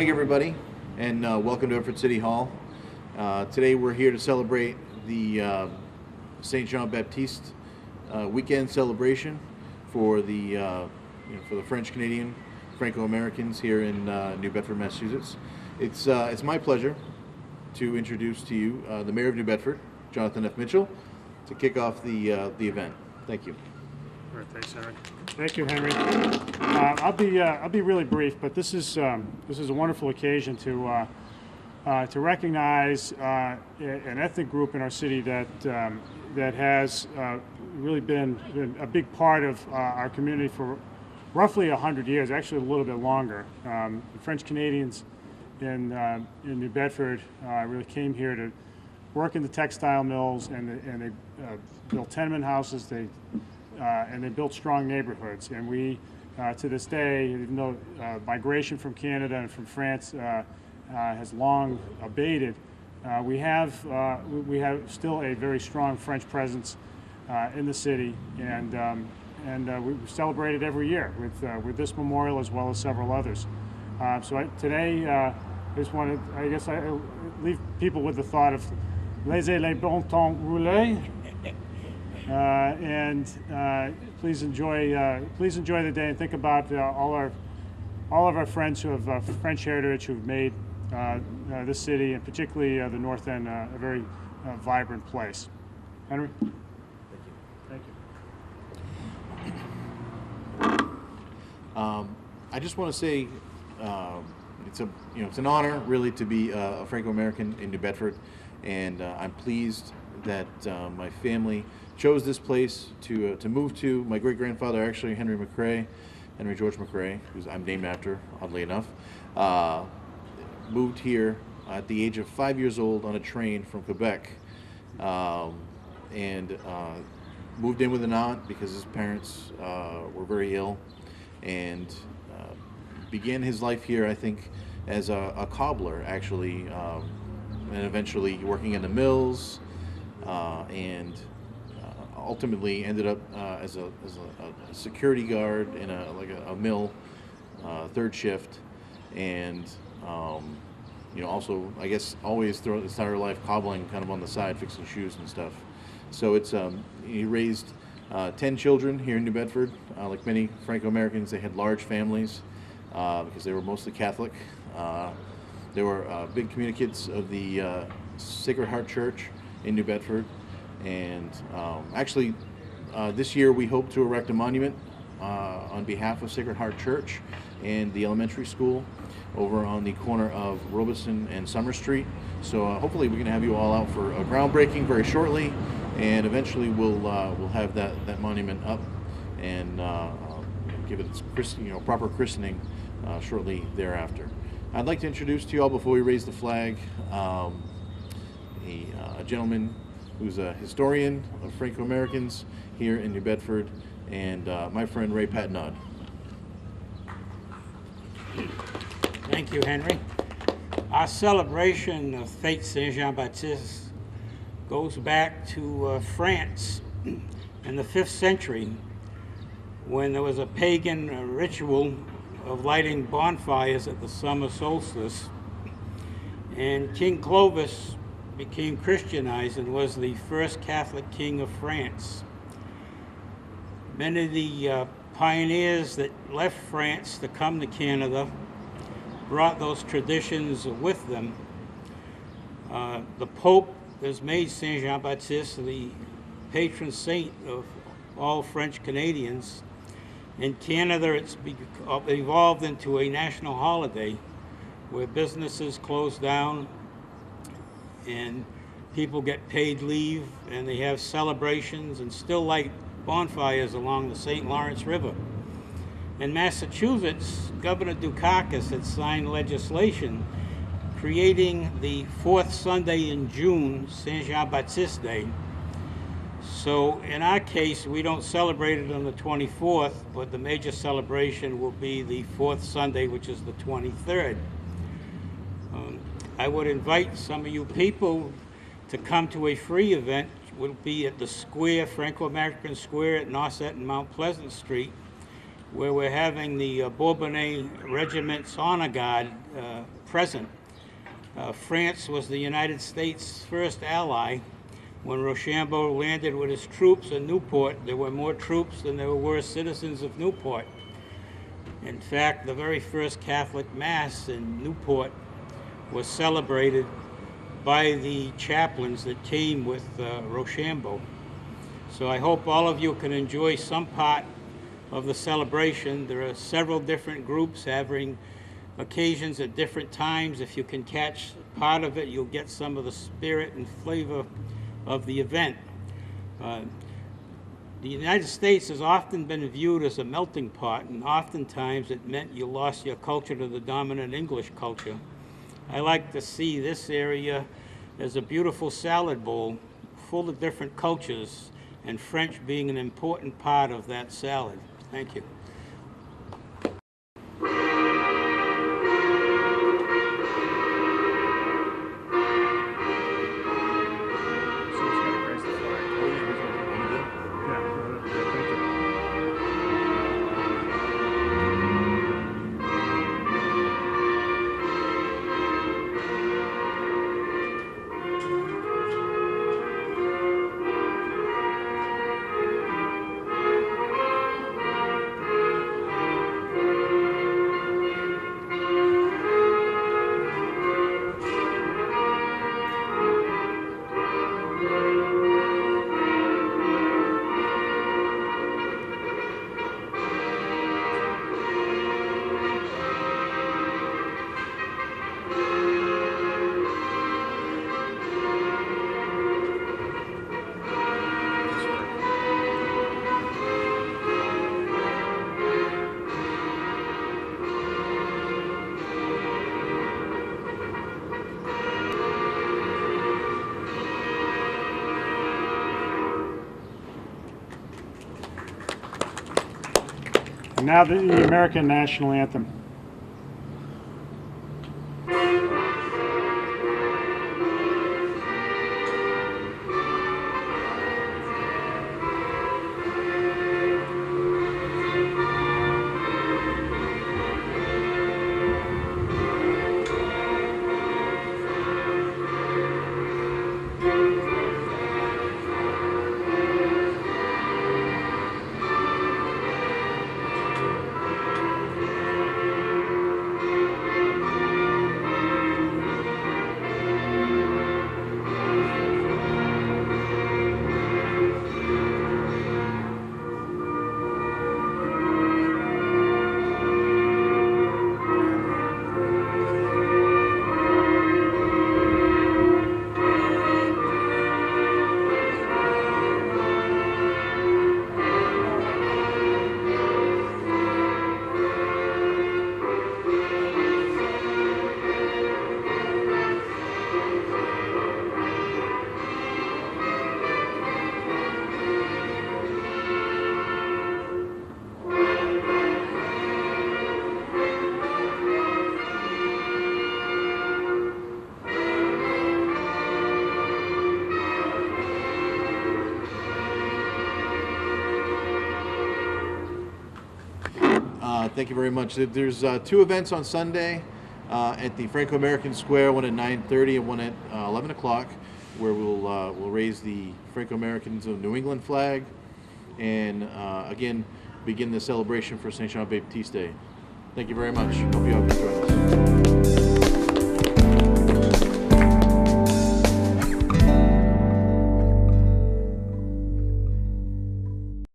morning, everybody, and welcome to Bedford City Hall. Today we're here to celebrate the St. Jean Baptiste weekend celebration for the for the French Canadian Franco-Americans here in New Bedford, Massachusetts. It's my pleasure to introduce to you the Mayor of New Bedford, Jonathan F. Mitchell, to kick off the event. Thank you. All right, thanks, Henry. Thank you, Henry. I'll be really brief, but this is a wonderful occasion to recognize an ethnic group in our city that has really been a big part of our community for roughly 100 years, actually a little bit longer. The French Canadians in New Bedford really came here to work in the textile mills, and they built tenement houses. And they built strong neighborhoods. And we, to this day, even though migration from Canada and from France has long abated, we have still a very strong French presence in the city, and we celebrate it every year with this memorial as well as several others. Today, I just wanted, I guess, I leave people with the thought of laissez les bon temps rouler. Please enjoy the day, and think about all of our friends who have French heritage, who've made this city, and particularly the North End, a very vibrant place. Henry. Thank you. I just want to say it's an honor really to be a Franco-American in New Bedford, and I'm pleased that my family chose this place to move to. My great-grandfather, actually Henry George McRae, who I'm named after, oddly enough, moved here at the age of 5 years old on a train from Quebec, and moved in with an aunt because his parents were very ill, and began his life here, I think, as a cobbler, actually, and eventually working in the mills, and ultimately ended up as a security guard in a mill, third shift, and also, I guess, always throughout his entire life cobbling kind of on the side, fixing shoes and stuff. So he raised 10 children here in New Bedford. Like many Franco-Americans, they had large families because they were mostly Catholic. They were big communicants of the Sacred Heart Church in New Bedford. And actually, this year we hope to erect a monument on behalf of Sacred Heart Church and the elementary school over on the corner of Robeson and Summer Street. So hopefully we can have you all out for a groundbreaking very shortly, and eventually we'll have that monument up and give it its proper christening shortly thereafter. I'd like to introduce to you all, before we raise the flag, a gentleman who's a historian of Franco-Americans here in New Bedford, and my friend Ray Patnod. Thank you, Henry. Our celebration of Fête Saint-Jean-Baptiste goes back to France in the 5th century, when there was a pagan ritual of lighting bonfires at the summer solstice, and King Clovis became Christianized and was the first Catholic king of France. Many of the pioneers that left France to come to Canada brought those traditions with them. The Pope has made Saint Jean-Baptiste the patron saint of all French Canadians. In Canada, it's evolved into a national holiday where businesses close down and people get paid leave, and they have celebrations and still light bonfires along the St. Lawrence River. In Massachusetts, Governor Dukakis had signed legislation creating the 4th Sunday in June, Saint Jean-Baptiste Day. So in our case, we don't celebrate it on the 24th, but the major celebration will be the 4th Sunday, which is the 23rd. I would invite some of you people to come to a free event. Will be at the Square, Franco-American Square at Nauset and Mount Pleasant Street. where we're having the Bourbonnais Regiment's Honor Guard present. France was the United States' first ally. When Rochambeau landed with his troops in Newport, there were more troops than there were citizens of Newport. In fact, the very first Catholic Mass in Newport was celebrated by the chaplains that came with Rochambeau. So I hope all of you can enjoy some part of the celebration. There are several different groups having occasions at different times. If you can catch part of it, you'll get some of the spirit and flavor of the event. The United States has often been viewed as a melting pot, and oftentimes it meant you lost your culture to the dominant English culture. I like to see this area as a beautiful salad bowl full of different cultures, and French being an important part of that salad. Thank you. And now the American National Anthem. Thank you very much. There's two events on Sunday at the Franco-American Square, one at 9:30 and one at 11 o'clock, where we'll raise the Franco-Americans of New England flag and again begin the celebration for Saint Jean Baptiste Day. Thank you very much. Hope you all can join us.